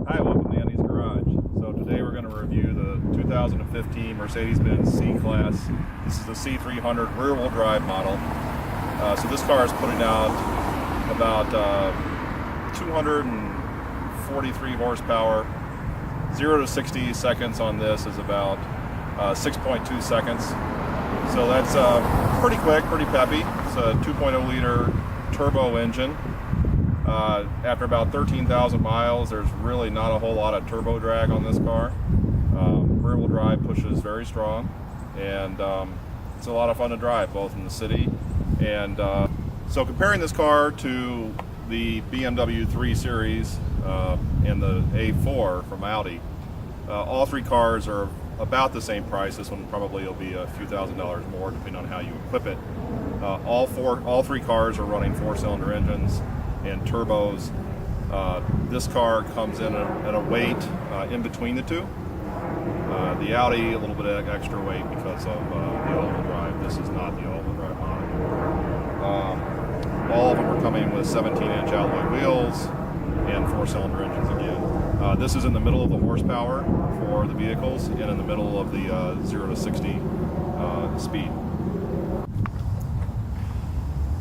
Hi, welcome to Andy's Garage. So today we're going to review the 2015 Mercedes-Benz C-Class. This is the C300 rear-wheel drive model. So this car is putting out about 243 horsepower. 0 to 60 seconds on this is about 6.2 seconds. So that's pretty quick, pretty peppy. It's a 2.0 liter turbo engine. After about 13,000 miles, there's really not a whole lot of turbo drag on this car. Rear-wheel drive pushes very strong, and it's a lot of fun to drive, both in the city and so comparing this car to the BMW 3 Series and the A4 from Audi, all three cars are about the same price. This one probably will be a few $1,000s more depending on how you equip it. All three cars are running 4-cylinder engines and turbos. This car comes in at a weight in between the two. The Audi a little bit extra weight because of the all-wheel drive. This is not the all-wheel drive model. All of them are coming with 17-inch alloy wheels and 4-cylinder engines again. This is in the middle of the horsepower for the vehicles and in the middle of the 0 to 60 speed.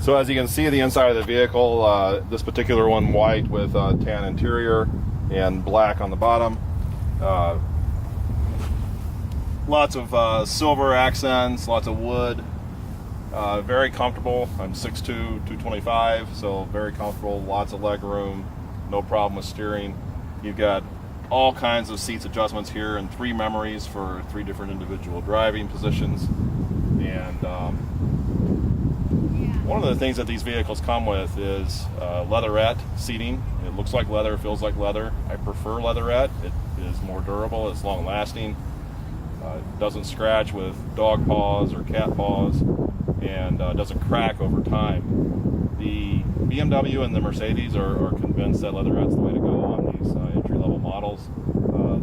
So as you can see the inside of the vehicle, this particular one white with tan interior and black on the bottom. Lots of silver accents, lots of wood. Very comfortable. I'm 6'2", 225, so very comfortable. Lots of leg room, no problem with steering. You've got all kinds of seats adjustments here and 3 memories for 3 different individual driving positions. And one of the things that these vehicles come with is leatherette seating. It looks like leather, feels like leather. I prefer leatherette. It is more durable, it's long lasting. It doesn't scratch with dog paws or cat paws, and doesn't crack over time. The BMW and the Mercedes are convinced that leatherette's the way to go on these entry-level models.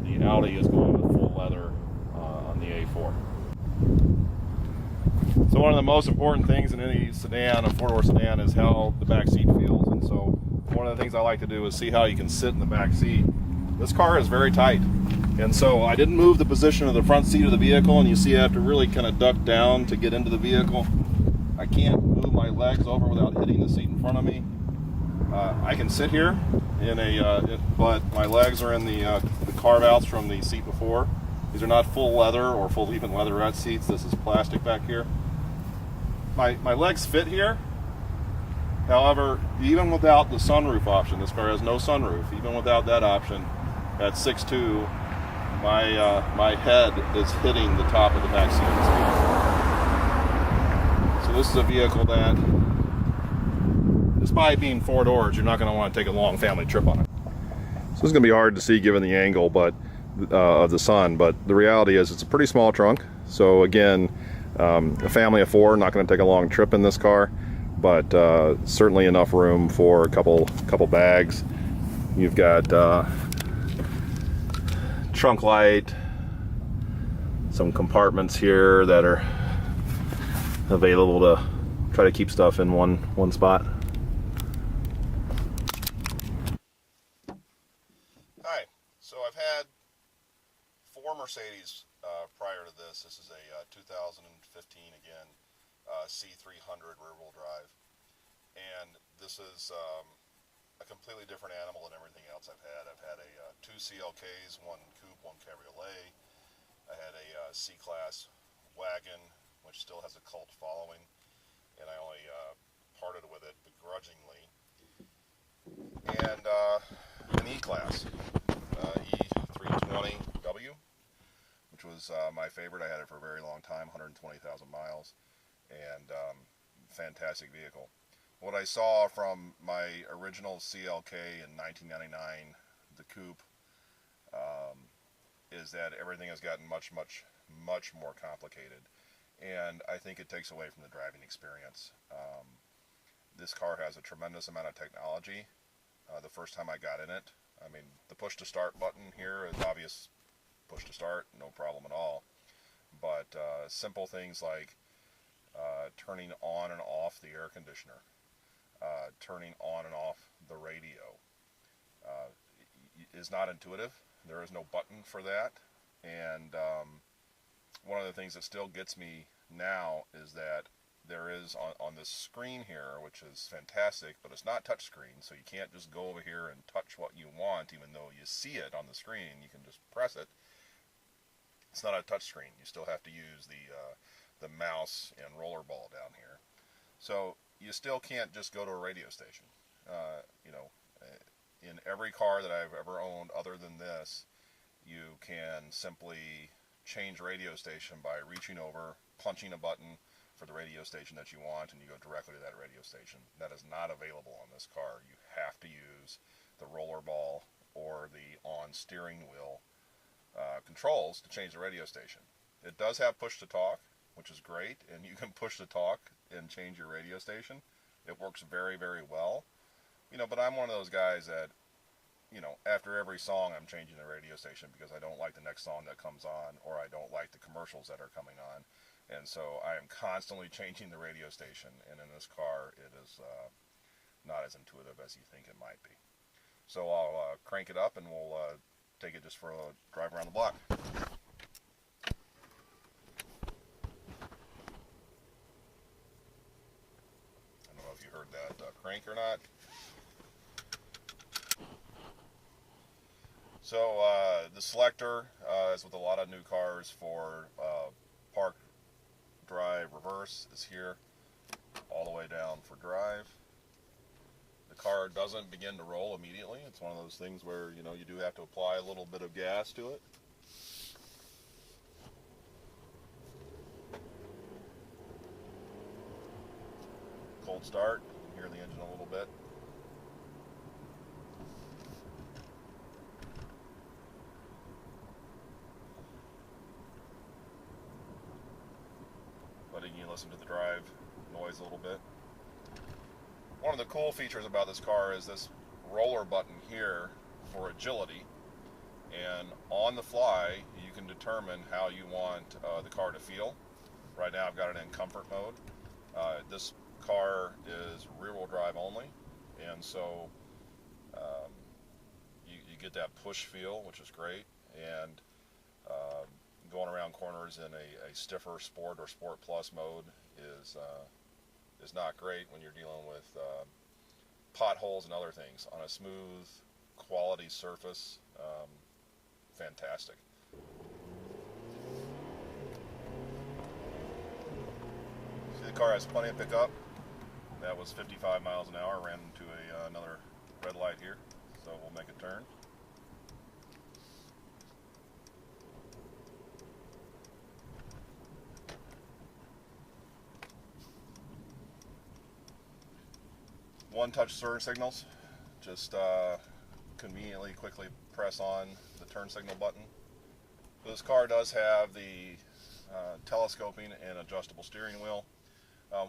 The Audi is going with full leather on the A4. So one of the most important things in any sedan, a 4-door sedan, is how the back seat feels. And so one of the things I like to do is see how you can sit in the back seat. This car is very tight. And so I didn't move the position of the front seat of the vehicle, and you see I have to really kind of duck down to get into the vehicle. I can't move my legs over without hitting the seat in front of me. I can sit here, but my legs are in the carve-outs from the seat before. These are not full leather or full even leatherette seats. This is plastic back here. My legs fit here. However, even without the sunroof option, this car has no sunroof. Even without that option, at 6'2", my head is hitting the top of the back seat of this vehicle. So this is a vehicle that, despite being 4 doors, you're not going to want to take a long family trip on it. So this is going to be hard to see given the angle, of the sun. But the reality is, it's a pretty small trunk. So again, a family of 4 not going to take a long trip in this car, but certainly enough room for a couple bags. You've got trunk light, some compartments here that are available to try to keep stuff in one spot. Hi, so I've had 4 Mercedes prior to this. This is a 2015 again C300 rear-wheel drive, and this is a completely different animal than everything else I've had. I've had 2 CLKs, 1 coupe, 1 cabriolet. I had a C-Class wagon, which still has a cult following, and I only parted with it begrudgingly. And an E-Class, E320W, which was my favorite. I had it for a very long time, 120,000 miles, and fantastic vehicle. What I saw from my original CLK in 1999, the coupe, is that everything has gotten much more complicated, and I think it takes away from the driving experience. This car has a tremendous amount of technology. The first time I got in it, I mean, the push to start button here is obvious. Push to start, no problem at all. But simple things like turning on and off the air conditioner, turning on and off the radio. is not intuitive. There is no button for that, and one of the things that still gets me now is that there is on this screen here, which is fantastic, but it's not touch screen, so you can't just go over here and touch what you want, even though you see it on the screen. You can just press it. It's not a touch screen. You still have to use the mouse and rollerball down here. So you still can't just go to a radio station. You know, in every car that I've ever owned other than this, you can simply change radio station by reaching over, punching a button for the radio station that you want, and you go directly to that radio station. That is not available on this car. You have to use the rollerball or the on steering wheel controls to change the radio station. It does have push to talk, which is great, and you can push to talk and change your radio station. It works very, very well. You know, but I'm one of those guys that, you know, after every song I'm changing the radio station because I don't like the next song that comes on, or I don't like the commercials that are coming on. And so I am constantly changing the radio station, and in this car it is not as intuitive as you think it might be. So I'll crank it up and we'll take it just for a drive around the block. I don't know if you heard that crank or not. So the selector, as with a lot of new cars for park, drive, reverse, is here all the way down for drive. The car doesn't begin to roll immediately. It's one of those things where, you know, you do have to apply a little bit of gas to it. Cold start, you can hear the engine a little bit. Letting you listen to the drive noise a little bit. One of the cool features about this car is this roller button here for agility, and on the fly you can determine how you want the car to feel. Right now I've got it in comfort mode. This car is rear-wheel drive only, and so you get that push feel, which is great, and going around corners in a stiffer Sport or Sport Plus mode is not great when you're dealing with potholes and other things. On a smooth, quality surface, fantastic. See, the car has plenty of pickup. That was 55 miles an hour. Ran into another red light here, so we'll make a turn. One-touch turn signals. Just conveniently, quickly press on the turn signal button. This car does have the telescoping and adjustable steering wheel.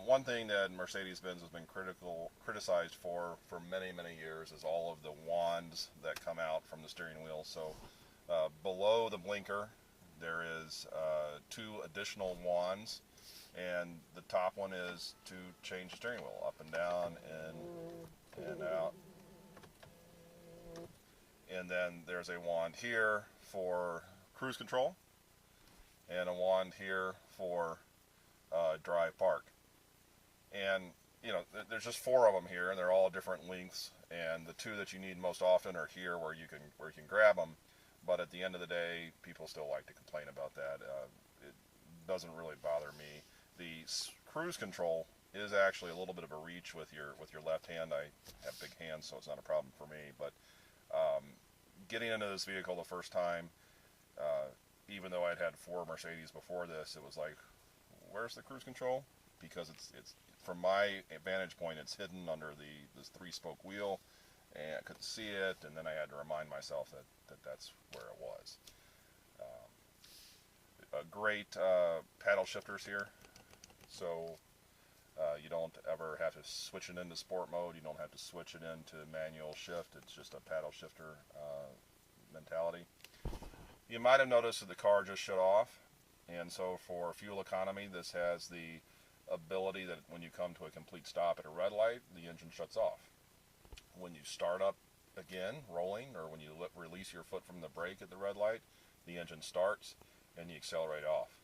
One thing that Mercedes-Benz has been criticized for many, many years is all of the wands that come out from the steering wheel. So below the blinker there is 2 additional wands, and the top one is to change the steering wheel up and down and out. And then there's a wand here for cruise control, and a wand here for drive park. And you know, there's just 4 of them here, and they're all different lengths. And the 2 that you need most often are here, where you can grab them. But at the end of the day, people still like to complain about that. It doesn't really bother me. The cruise control is actually a little bit of a reach with your left hand. I have big hands, so it's not a problem for me. But getting into this vehicle the first time, even though I'd had 4 Mercedes before this, it was like, where's the cruise control? Because it's from my vantage point, it's hidden under this 3-spoke wheel, and I couldn't see it. And then I had to remind myself that that's where it was. A great paddle shifters here, so you don't ever have to switch it into sport mode. You don't have to switch it into manual shift. It's just a paddle shifter mentality. You might have noticed that the car just shut off, and so for fuel economy, this has the ability that when you come to a complete stop at a red light, the engine shuts off. When you start up again, rolling, or when you release your foot from the brake at the red light, the engine starts and you accelerate off.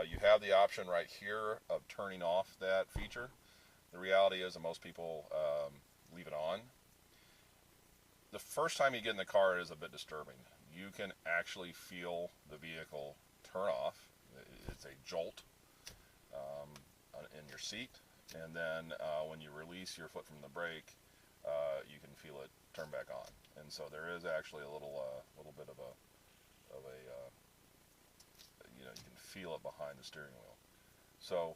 You have the option right here of turning off that feature. The reality is that most people leave it on. The first time you get in the car, it is a bit disturbing. You can actually feel the vehicle turn off. It's a jolt in your seat, and then when you release your foot from the brake, you can feel it turn back on. And so there is actually a little bit of a you can feel it behind the steering wheel. So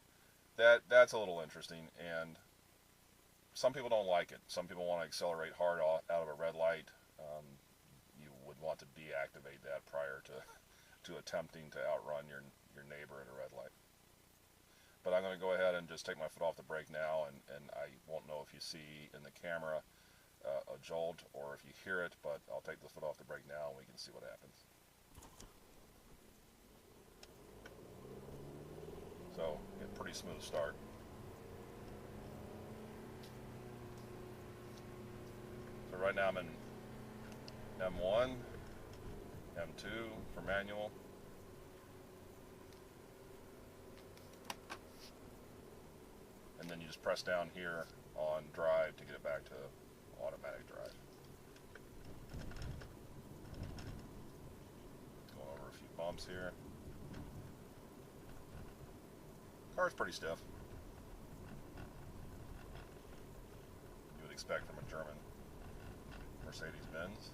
that's a little interesting, and some people don't like it. Some people want to accelerate hard out of a red light. You would want to deactivate that prior to attempting to outrun your neighbor at a red light. But I'm going to go ahead and just take my foot off the brake now, and I won't know if you see in the camera a jolt or if you hear it, but I'll take the foot off the brake now and we can see what happens. So, a pretty smooth start. So right now I'm in M1, M2 for manual. And then you just press down here on drive to get it back to automatic drive. Going over a few bumps here. Car's pretty stiff. You would expect from a German Mercedes Benz.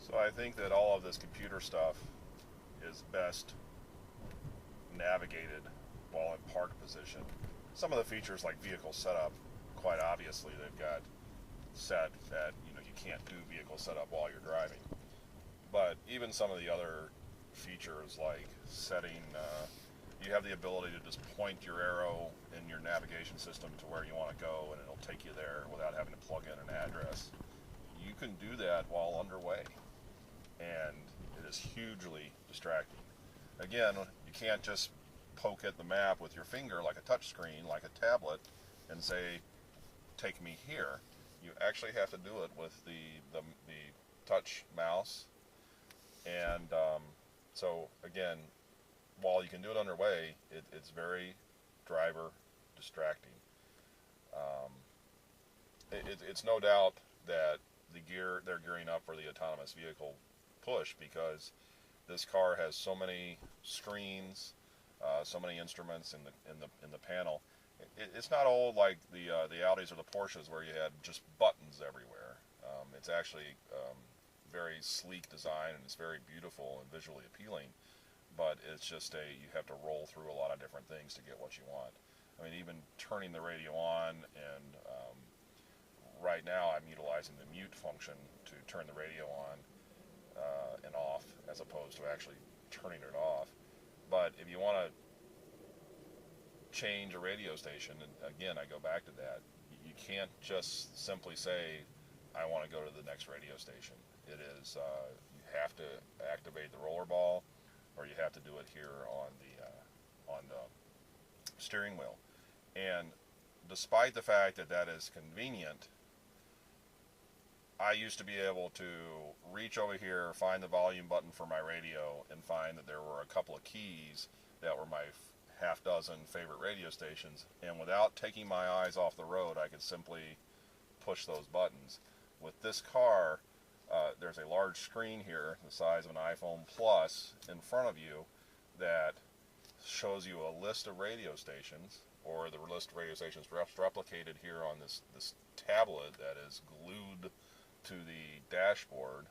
So I think that all of this computer stuff is best navigated while in park position. Some of the features like vehicle setup, quite obviously they've got set that you can't do vehicle setup while you're driving. But even some of the other features like setting, you have the ability to just point your arrow in your navigation system to where you want to go and it'll take you there without having to plug in an address. You can do that while underway, and it is hugely distracting. Again, you can't just poke at the map with your finger like a touch screen, like a tablet, and say, take me here. You actually have to do it with the touch mouse. And so again, while you can do it underway, it's very driver distracting. It's no doubt that they're gearing up for the autonomous vehicle push, because this car has so many screens, so many instruments in the panel. It's not old like the Audis or the Porsches where you had just buttons everywhere. It's actually very sleek design, and it's very beautiful and visually appealing. But it's just you have to roll through a lot of different things to get what you want. I mean, even turning the radio on, and right now I'm utilizing the mute function to turn the radio on and off, as opposed to actually turning it off. But if you want to change a radio station, and again I go back to that, you can't just simply say I want to go to the next radio station. It is you have to activate the roller ball, or you have to do it here on the steering wheel. And despite the fact that that is convenient, I used to be able to reach over here, find the volume button for my radio, and find that there were a couple of keys that were my half dozen favorite radio stations, and without taking my eyes off the road, I could simply push those buttons. With this car, there's a large screen here, the size of an iPhone Plus, in front of you that shows you a list of radio stations, or the list of radio stations replicated here on this tablet that is glued to the dashboard,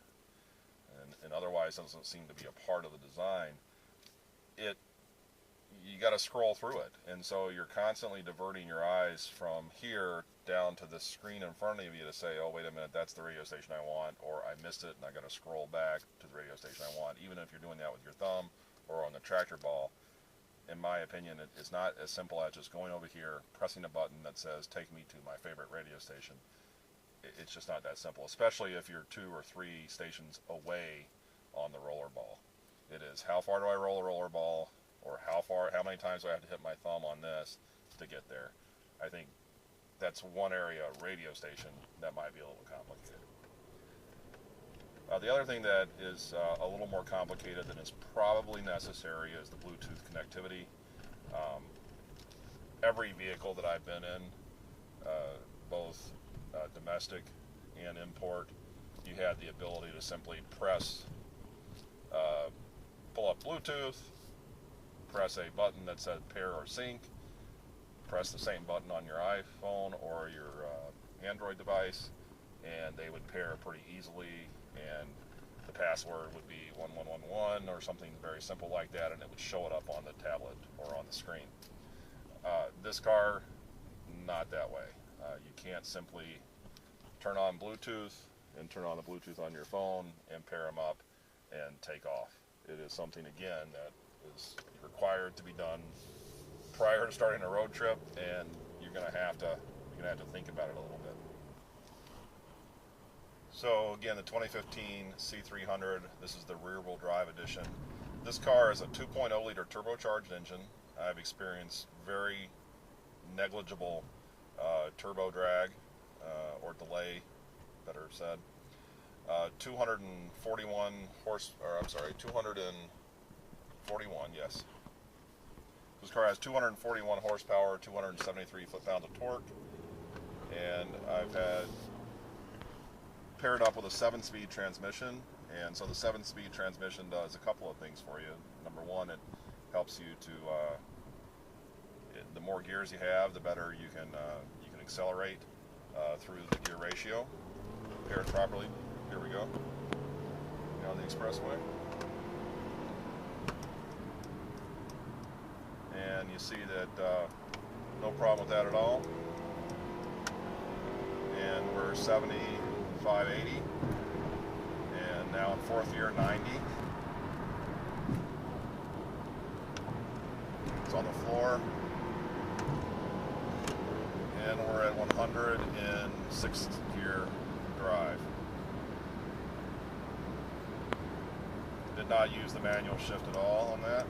and otherwise doesn't seem to be a part of the design. It you got to scroll through it, and so you're constantly diverting your eyes from here down to the screen in front of you to say, oh, wait a minute, that's the radio station I want, or I missed it and I got to scroll back to the radio station I want. Even if you're doing that with your thumb or on the tractor ball, in my opinion, it's not as simple as just going over here, pressing a button that says take me to my favorite radio station. It's just not that simple, especially if you're 2 or 3 stations away on the roller ball. It is, how far do I roll a roller ball, or how many times do I have to hit my thumb on this to get there? I think that's one area, radio station, that might be a little complicated. The other thing that is a little more complicated than is probably necessary is the Bluetooth connectivity. Every vehicle that I've been in, both domestic and import, you had the ability to simply press, pull up Bluetooth, press a button that said pair or sync, press the same button on your iPhone or your Android device, and they would pair pretty easily, and the password would be 1111 or something very simple like that, and it would show it up on the tablet or on the screen. This car, not that way. You can't simply turn on Bluetooth and turn on the Bluetooth on your phone and pair them up and take off. It is something, again, that is required to be done prior to starting a road trip, and you're going to have to think about it a little bit. So again, the 2015 C300, this is the rear-wheel drive edition. This car is a 2.0 liter turbocharged engine. I've experienced very negligible turbo drag or delay, better said. 241 yes. This car has 241 horsepower, 273 foot-pounds of torque, and I've had paired up with a 7-speed transmission, and so the 7-speed transmission does a couple of things for you. Number one, it helps you to, the more gears you have, the better you can accelerate through the gear ratio. Paired properly. Here we go. On the expressway. And you see that no problem with that at all. And we're 75, 80. And now in 4th gear, 90. It's on the floor. And we're at 100 in 6th gear drive. Did not use the manual shift at all on that.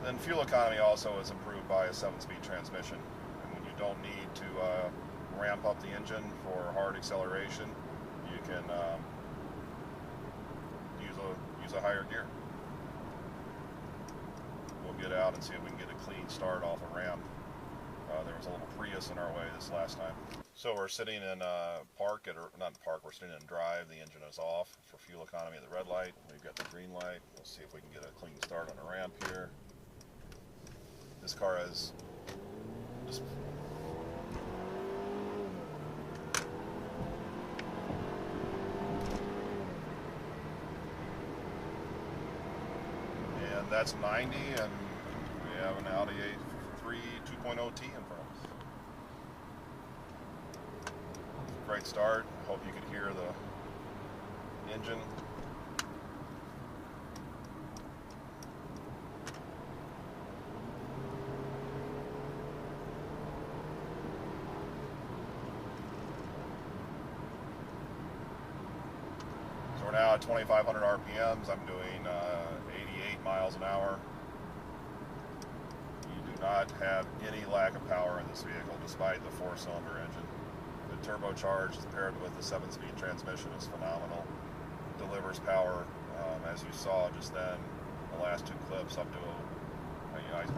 Then fuel economy also is improved by a 7-speed transmission. And when you don't need to ramp up the engine for hard acceleration, you can use a higher gear. We'll get out and see if we can get a clean start off a ramp. There was a little Prius in our way this last time. So we're sitting in park, not park, we're sitting in drive. The engine is off for fuel economy at the red light. We've got the green light. We'll see if we can get a clean start on a ramp here. This car has just and that's 90, and we have an Audi A3 2.0T in front of us. Great start. Hope you could hear the engine. So we're now at 2,500 RPMs. I'm doing 88 miles an hour. You do not have any lack of power in this vehicle despite the 4-cylinder engine. The turbocharged paired with the 7-speed transmission is phenomenal. It delivers power, as you saw just then, the last 2 clips up to,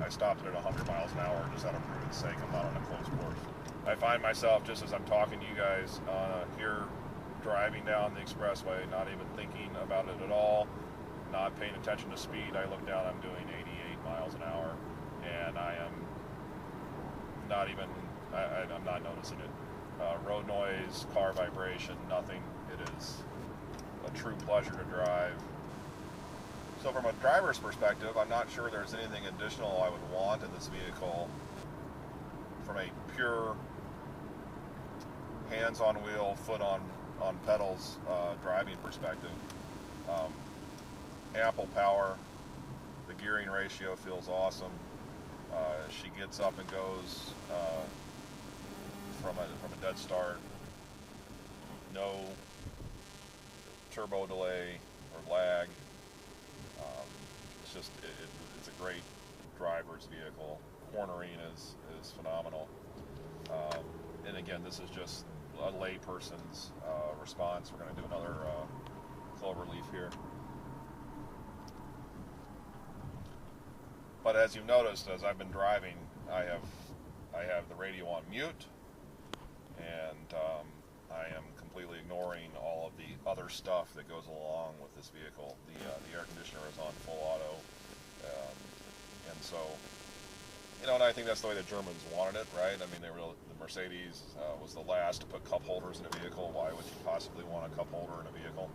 I stopped it at 100 miles an hour just out of prudence sake. I'm not on a closed course. I find myself, just as I'm talking to you guys, here driving down the expressway, not even thinking about it at all, not paying attention to speed. I look down, I'm doing 88 miles an hour, and I am not even, I'm not noticing it. Road noise, car vibration, nothing. It is a true pleasure to drive. So from a driver's perspective, I'm not sure there's anything additional I would want in this vehicle from a pure hands on wheel, foot on pedals driving perspective. Ample power, the gearing ratio feels awesome. She gets up and goes from a dead start. No turbo delay or lag. It's a great driver's vehicle. Cornering is phenomenal. And again, this is just a layperson's response. We're going to do another cloverleaf here. But as you've noticed, as I've been driving, I have the radio on mute, and I am completely ignoring all of the other stuff that goes along with this vehicle. The air conditioner is on full auto, and so, you know, and I think that's the way the Germans wanted it, right? I mean, the Mercedes was the last to put cup holders in a vehicle. Why would you possibly want a cup holder in a vehicle?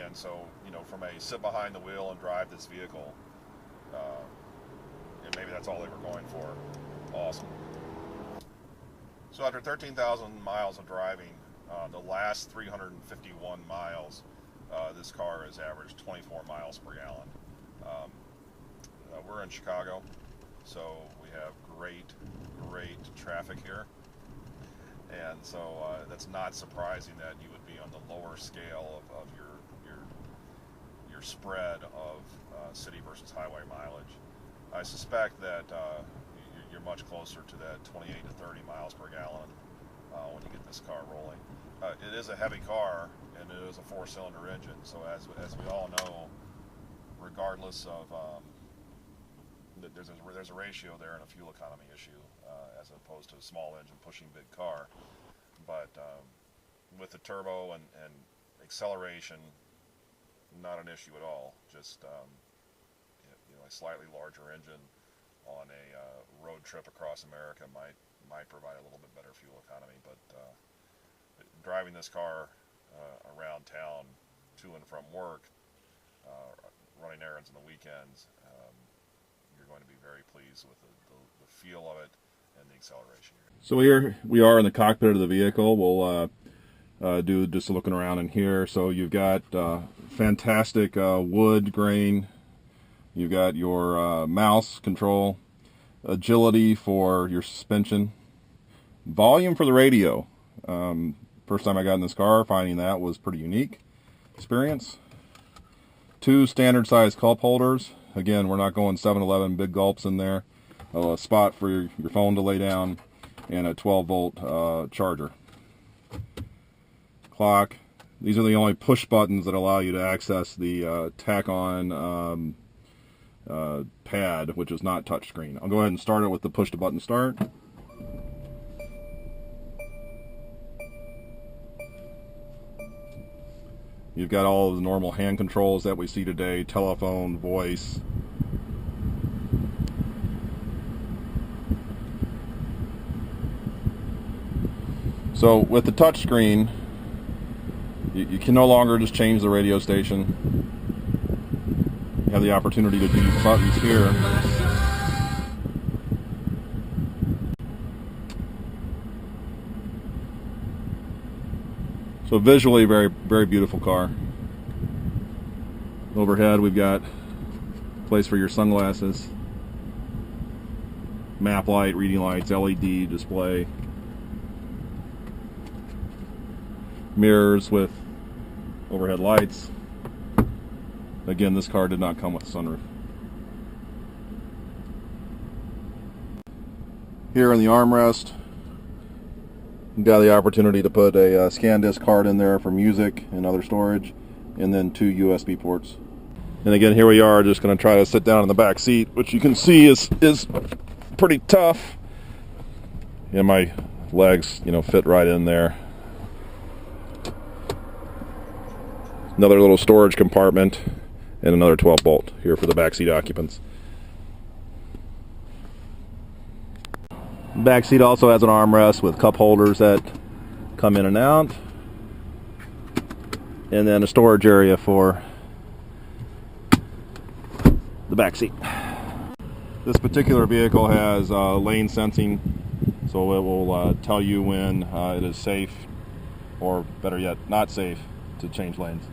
And so, you know, from a sit behind the wheel and drive this vehicle, and maybe that's all they were going for. Awesome. So after 13,000 miles of driving, the last 351 miles, this car has averaged 24 miles per gallon. We're in Chicago, so we have great traffic here. And so that's not surprising that you would be on the lower scale of your spread of city versus highway mileage. I suspect that you're much closer to that 28 to 30 miles per gallon when you get this car rolling. It is a heavy car, and it is a 4-cylinder engine, so as we all know, regardless of there's a ratio there and a fuel economy issue as opposed to a small engine pushing big car. But with the turbo and acceleration, not an issue at all. Just you know, a slightly larger engine on a road trip across America might provide a little bit better fuel economy. But driving this car around town to and from work, running errands on the weekends, you're going to be very pleased with the feel of it and the acceleration. So here we are in the cockpit of the vehicle. We'll do just looking around in here. So you've got fantastic wood grain. You've got your mouse control, agility for your suspension, volume for the radio. First time I got in this car, finding that was pretty unique experience. 2 standard size cup holders. Again, we're not going 7-Eleven big gulps in there. A spot for your phone to lay down, and a 12-volt charger. Clock. These are the only push buttons that allow you to access the tack-on pad, which is not touchscreen. I'll go ahead and start it with the push-to-button start. You've got all of the normal hand controls that we see today, telephone, voice. So with the touchscreen, you can no longer just change the radio station. You have the opportunity to use buttons here. So visually, very, very beautiful car. Overhead, we've got a place for your sunglasses, map light, reading lights, LED display, mirrors with overhead lights. Again, this car did not come with a sunroof. Here in the armrest, you got the opportunity to put a ScanDisk card in there for music and other storage, and then 2 USB ports. And again, here we are, just going to try to sit down in the back seat, which you can see is pretty tough. And my legs, you know, fit right in there. Another little storage compartment, and another 12-volt here for the back seat occupants. Back seat also has an armrest with cup holders that come in and out. and then a storage area for the back seat. This particular vehicle has lane sensing, so it will tell you when it is safe, or better yet, not safe, to change lanes.